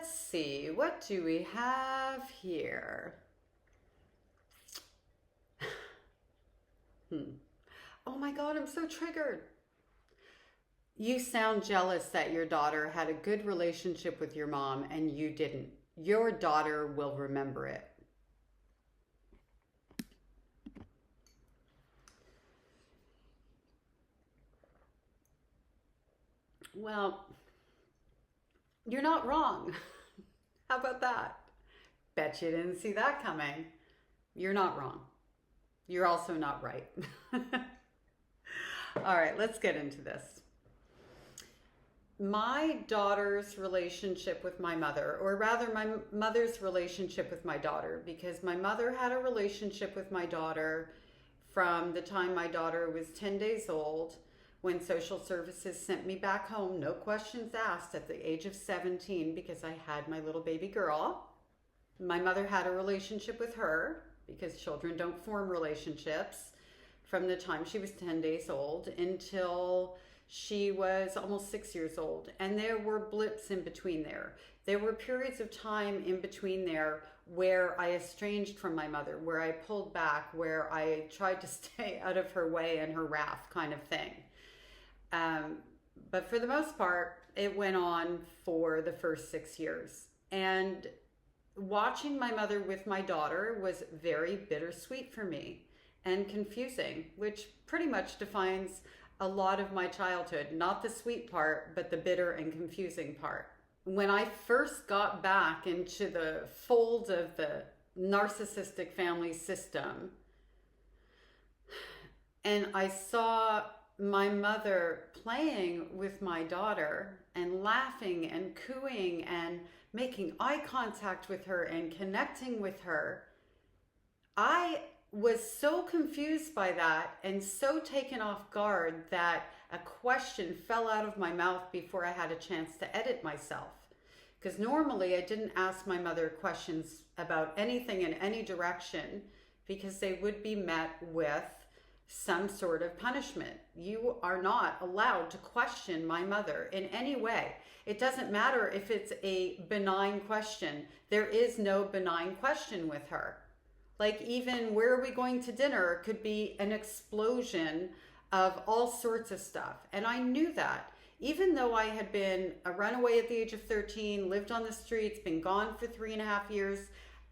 Let's see, what do we have here? Oh my God, I'm so triggered. You sound jealous that your daughter had a good relationship with your mom and you didn't. Your daughter will remember it. Well, you're not wrong. How about that? Bet you didn't see that coming. You're not wrong. You're also not right. All right, let's get into this. My daughter's relationship with my mother, or rather my mother's relationship with my daughter, because my mother had a relationship with my daughter from the time my daughter was 10 days old, when social services sent me back home, no questions asked, at the age of 17, because I had my little baby girl. My mother had a relationship with her, because children don't form relationships, from the time she was 10 days old until she was almost 6 years old. And there were blips in between there. There were periods of time in between there where I estranged from my mother, where I pulled back, where I tried to stay out of her way and her wrath, kind of thing. But for the most part, it went on for the first 6 years. And watching my mother with my daughter was very bittersweet for me and confusing, which pretty much defines a lot of my childhood. Not the sweet part, but the bitter and confusing part. When I first got back into the fold of the narcissistic family system, and I saw my mother playing with my daughter and laughing and cooing and making eye contact with her and connecting with her, I was so confused by that and so taken off guard that a question fell out of my mouth before I had a chance to edit myself. Because normally I didn't ask my mother questions about anything in any direction, because they would be met with some sort of punishment. You are not allowed to question my mother in any way. It doesn't matter if it's a benign question. There is no benign question with her. Like, even where are we going to dinner could be an explosion of all sorts of stuff. And I knew that. Even though I had been a runaway at the age of 13, lived on the streets, been gone for 3.5 years,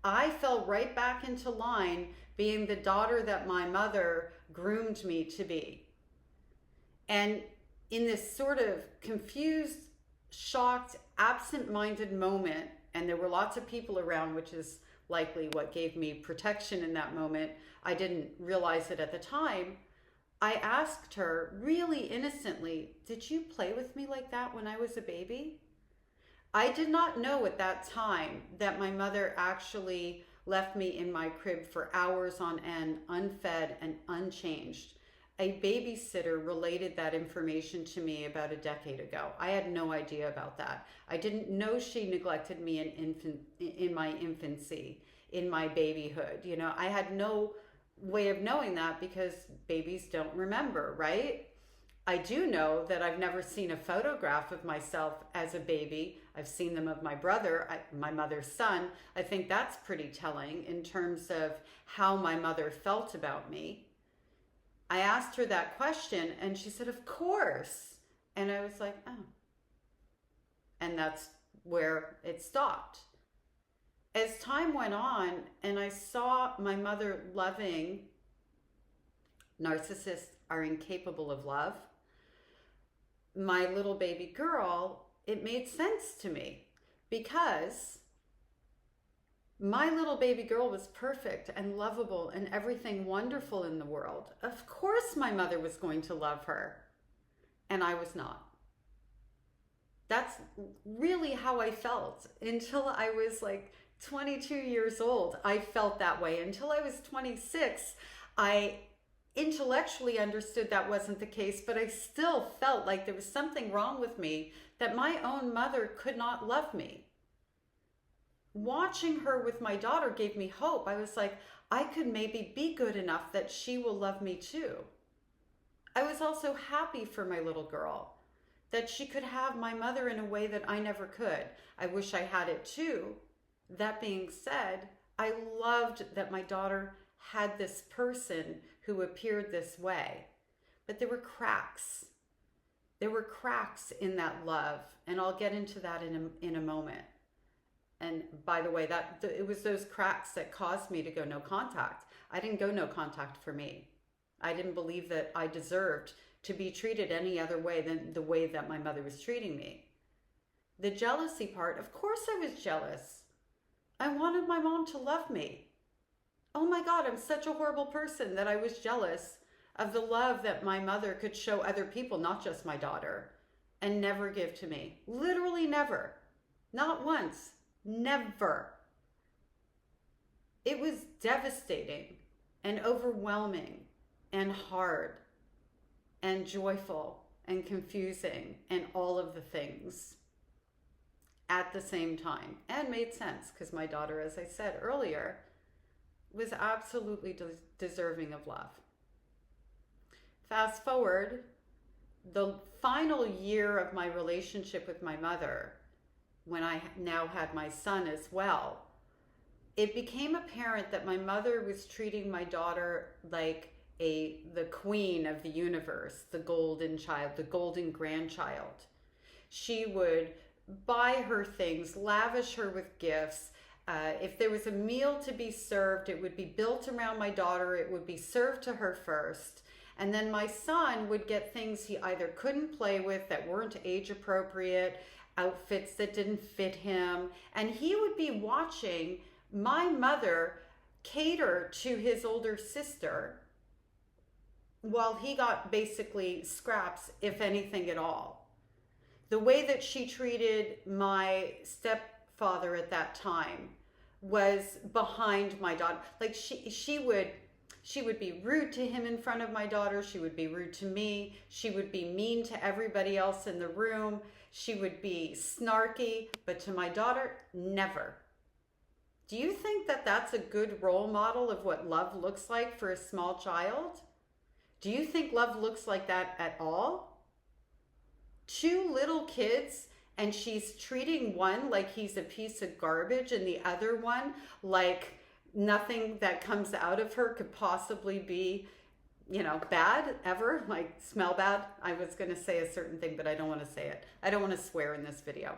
I fell right back into line being the daughter that my mother groomed me to be. And in this sort of confused, shocked, absent-minded moment, and there were lots of people around, which is likely what gave me protection in that moment. I didn't realize it at the time. I asked her really innocently, "Did you play with me like that when I was a baby?" I did not know at that time that my mother actually left me in my crib for hours on end, unfed and unchanged. A babysitter related that information to me about a decade ago. I had no idea about that. I didn't know she neglected me in my infancy, in my babyhood. You know, I had no way of knowing that because babies don't remember, right? I do know that I've never seen a photograph of myself as a baby. I've seen them of my brother, my mother's son. I think that's pretty telling in terms of how my mother felt about me. I asked her that question and she said, "Of course." And I was like, "Oh." And that's where it stopped. As time went on and I saw my mother loving, narcissists are incapable of love, my little baby girl, it made sense to me because my little baby girl was perfect and lovable and everything wonderful in the world. Of course my mother was going to love her, and I was not. That's really how I felt until I was like 22 years old. I felt that way until I was 26. I intellectually understood that wasn't the case, but I still felt like there was something wrong with me, that my own mother could not love me. Watching her with my daughter gave me hope. I was like, I could maybe be good enough that she will love me too. I was also happy for my little girl that she could have my mother in a way that I never could. I wish I had it too. That being said, I loved that my daughter had this person who appeared this way. But there were cracks. There were cracks in that love, and I'll get into that in a moment. And by the way, it was those cracks that caused me to go no contact. I didn't go no contact for me. I didn't believe that I deserved to be treated any other way than the way that my mother was treating me. The jealousy part, of course I was jealous. I wanted my mom to love me. Oh my God, I'm such a horrible person that I was jealous of the love that my mother could show other people, not just my daughter, and never give to me. Literally never. Not once. Never. It was devastating and overwhelming and hard and joyful and confusing and all of the things at the same time, and made sense because my daughter, as I said earlier, was absolutely deserving of love. Fast forward, the final year of my relationship with my mother, when I now had my son as well, it became apparent that my mother was treating my daughter like the queen of the universe, the golden child, the golden grandchild. She would buy her things, lavish her with gifts. If there was a meal to be served, it would be built around my daughter. It would be served to her first. And then my son would get things he either couldn't play with, that weren't age appropriate, outfits that didn't fit him. And he would be watching my mother cater to his older sister while he got basically scraps, if anything at all. The way that she treated my stepfather at that time was behind my daughter. Like she would be rude to him in front of my daughter. She would be rude to me. She would be mean to everybody else in the room. She would be snarky, but to my daughter, never. Do you think that that's a good role model of what love looks like for a small child? Do you think love looks like that at all? 2 little kids, and she's treating one like he's a piece of garbage and the other one like nothing that comes out of her could possibly be, bad ever, like smell bad. I was going to say a certain thing, but I don't want to say it. I don't want to swear in this video.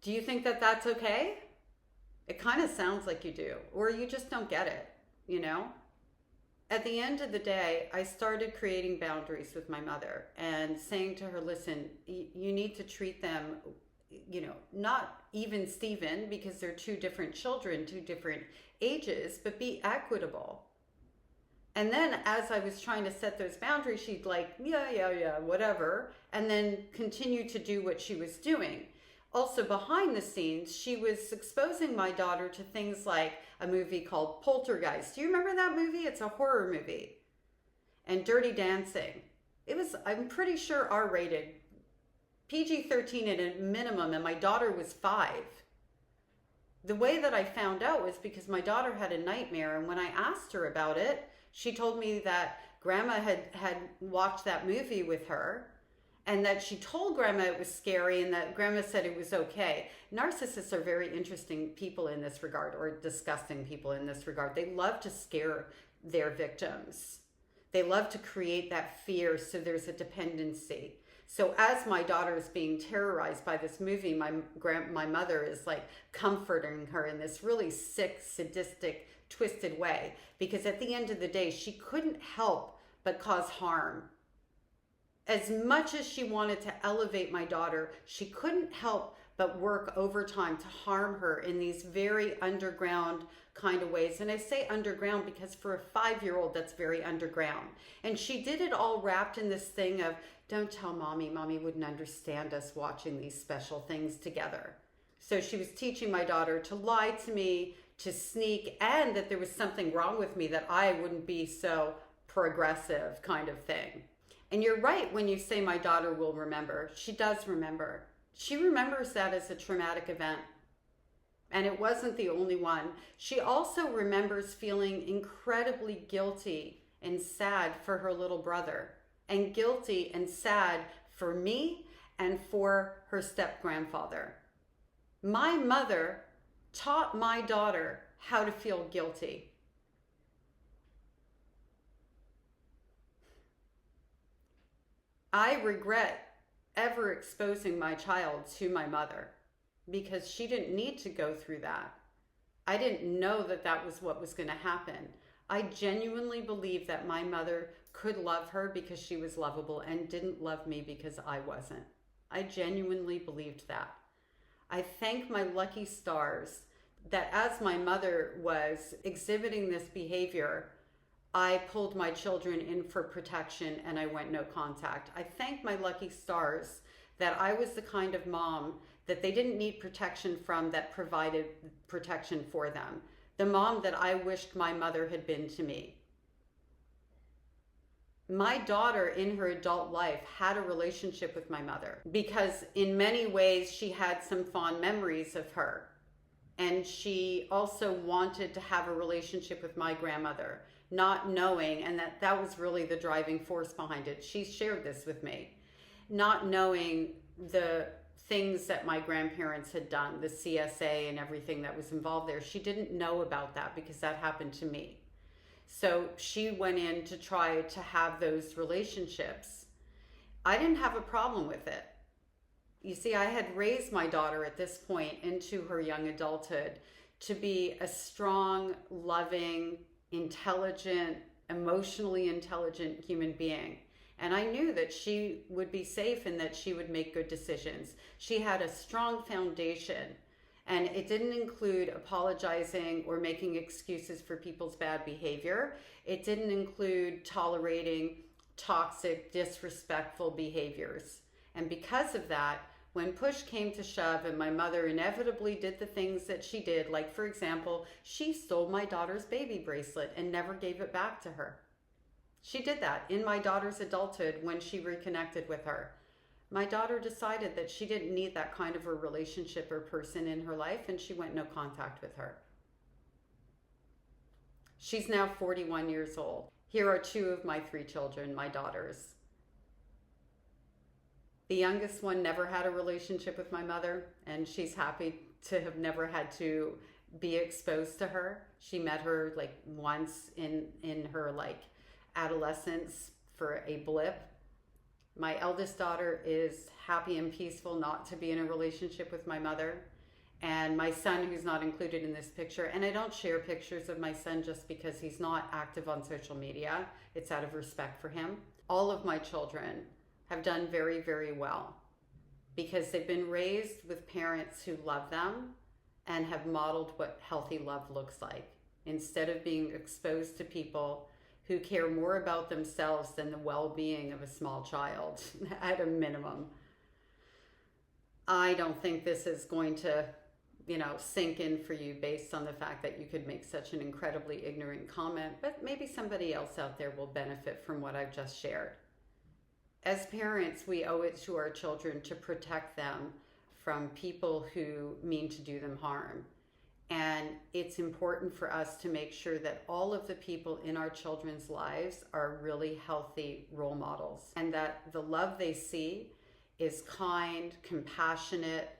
Do you think that that's okay? It kind of sounds like you do, or you just don't get it, At the end of the day, I started creating boundaries with my mother and saying to her, listen, you need to treat them, not even Steven, because they're 2 different children, 2 different ages, but be equitable. And then as I was trying to set those boundaries, she'd like, yeah, whatever, and then continue to do what she was doing. Also behind the scenes, she was exposing my daughter to things like a movie called Poltergeist. Do you remember that movie? It's a horror movie. And Dirty Dancing. It was, I'm pretty sure, R-rated. PG-13 at a minimum, and my daughter was 5. The way that I found out was because my daughter had a nightmare, and when I asked her about it, she told me that Grandma had watched that movie with her, and that she told Grandma it was scary, and that Grandma said it was okay. Narcissists are very interesting people in this regard, or disgusting people in this regard. They love to scare their victims. They love to create that fear, so there's a dependency. So as my daughter is being terrorized by this movie, my mother is like comforting her in this really sick, sadistic, twisted way. Because at the end of the day, she couldn't help but cause harm. As much as she wanted to elevate my daughter, she couldn't help but work overtime to harm her in these very underground kind of ways. And I say underground because for a 5-year-old, that's very underground. And she did it all wrapped in this thing of, don't tell mommy wouldn't understand us watching these special things together. So she was teaching my daughter to lie to me, to sneak, and that there was something wrong with me, that I wouldn't be so progressive kind of thing. And you're right when you say my daughter will remember. She does remember. She remembers that as a traumatic event. And it wasn't the only one. She also remembers feeling incredibly guilty and sad for her little brother and guilty and sad for me and for her step-grandfather. My mother taught my daughter how to feel guilty. I regret ever exposing my child to my mother because she didn't need to go through that. I didn't know that that was what was going to happen. I genuinely believe that my mother could love her because she was lovable and didn't love me because I wasn't. I genuinely believed that. I thank my lucky stars that as my mother was exhibiting this behavior, I pulled my children in for protection and I went no contact. I thank my lucky stars that I was the kind of mom that they didn't need protection from, that provided protection for them. The mom that I wished my mother had been to me. My daughter in her adult life had a relationship with my mother because in many ways she had some fond memories of her. And she also wanted to have a relationship with my grandmother, not knowing, and that was really the driving force behind it. She shared this with me, not knowing the things that my grandparents had done, the CSA and everything that was involved there. She didn't know about that because that happened to me. So she went in to try to have those relationships. I didn't have a problem with it. You see, I had raised my daughter at this point into her young adulthood to be a strong, loving, intelligent, emotionally intelligent human being. And I knew that she would be safe and that she would make good decisions. She had a strong foundation, and it didn't include apologizing or making excuses for people's bad behavior. It didn't include tolerating toxic, disrespectful behaviors. And because of that, when push came to shove and my mother inevitably did the things that she did, like for example, she stole my daughter's baby bracelet and never gave it back to her. She did that in my daughter's adulthood when she reconnected with her. My daughter decided that she didn't need that kind of a relationship or person in her life, and she went no contact with her. She's now 41 years old. Here are two of my three children, my daughters. The youngest one never had a relationship with my mother, and she's happy to have never had to be exposed to her. She met her like once in her like adolescence for a blip. My eldest daughter is happy and peaceful not to be in a relationship with my mother. And my son, who's not included in this picture, and I don't share pictures of my son just because he's not active on social media. It's out of respect for him. All of my children have done very, very well because they've been raised with parents who love them and have modeled what healthy love looks like, instead of being exposed to people who care more about themselves than the well-being of a small child at a minimum. I don't think this is going to, sink in for you based on the fact that you could make such an incredibly ignorant comment, but maybe somebody else out there will benefit from what I've just shared. As parents, we owe it to our children to protect them from people who mean to do them harm. And it's important for us to make sure that all of the people in our children's lives are really healthy role models, and that the love they see is kind, compassionate,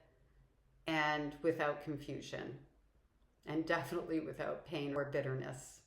and without confusion, and definitely without pain or bitterness.